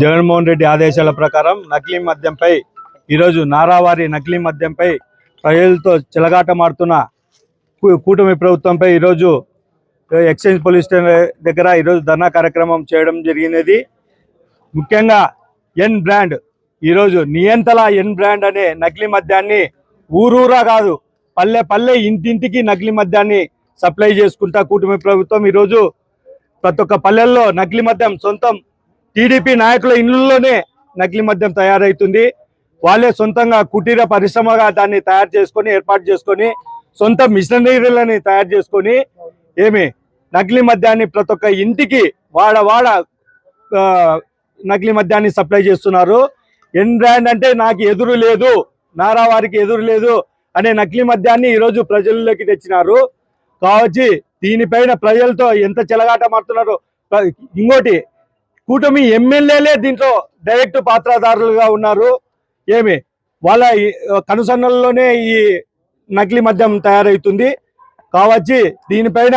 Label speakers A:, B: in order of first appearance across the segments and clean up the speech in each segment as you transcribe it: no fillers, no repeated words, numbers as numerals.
A: జగన్మోహన్ రెడ్డి ఆదేశాల ప్రకారం నకిలీ మద్యంపై ఈరోజు నారావారి నకిలీ మద్యంపై ప్రజలతో చెలగాటమాడుతున్న కూటమి ప్రభుత్వంపై ఈరోజు ఎక్సైజ్ పోలీస్ స్టేషన్ దగ్గర ఈరోజు ధర్నా కార్యక్రమం చేయడం జరిగినది. ముఖ్యంగా ఎన్ బ్రాండ్ ఈరోజు నియంతల ఎన్ బ్రాండ్ అనే నకిలీ మద్యాన్ని ఊరూరా కాదు పల్లె పల్లె ఇంటింటికి నకిలీ మద్యాన్ని సప్లై చేసుకుంటా కూటమి ప్రభుత్వం ఈరోజు ప్రతి ఒక్క పల్లెల్లో నకిలీ మద్యం సొంతం టీడీపీ నాయకుల ఇళ్లలోనే నకిలీ మద్యం తయారవుతుంది. వాళ్ళే సొంతంగా కుటీర పరిశ్రమగా దాన్ని తయారు చేసుకొని ఏర్పాటు చేసుకొని సొంత మిషనరీలని తయారు చేసుకొని నకిలీ మద్యాన్ని ప్రతి ఒక్క ఇంటికి వాడ నకిలీ మద్యాన్ని సప్లై చేస్తున్నారు. ఎన్ బ్రాండ్ అంటే నాకు ఎదురు లేదు, నారావారికి ఎదురు లేదు అనే నకిలీ మద్యాన్ని ఈరోజు ప్రజల్లోకి తెచ్చినారు. కావచ్చు దీనిపైన ప్రజలతో ఎంత చెలగాట మారుతున్నారు. ఇంకోటి కూటమి ఎమ్మెల్యేలే దీంట్లో డైరెక్ట్ పాత్రదారులుగా ఉన్నారు. వాళ్ళ కనుసన్నల్లోనే ఈ నకిలీ మద్యం తయారవుతుంది. కావచ్చు దీనిపైన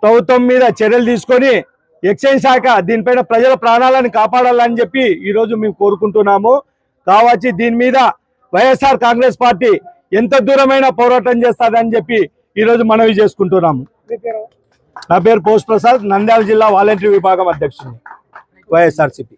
A: ప్రభుత్వం మీద చర్యలు తీసుకొని ఎక్సైజ్ శాఖ దీనిపైన ప్రజల ప్రాణాలను కాపాడాలని చెప్పి ఈరోజు మేము కోరుకుంటున్నాము. కావచ్చు దీని మీద వైఎస్ఆర్ కాంగ్రెస్ పార్టీ ఎంత దూరమైన పోరాటం చేస్తుందని చెప్పి ఈరోజు మనవి చేసుకుంటున్నాము. నా పేరు పోస్ట్ ప్రసాద్, నంద్యాల జిల్లా వాలంటీర్ విభాగం అధ్యక్షుడు, వైఎస్ఆర్సీపీ.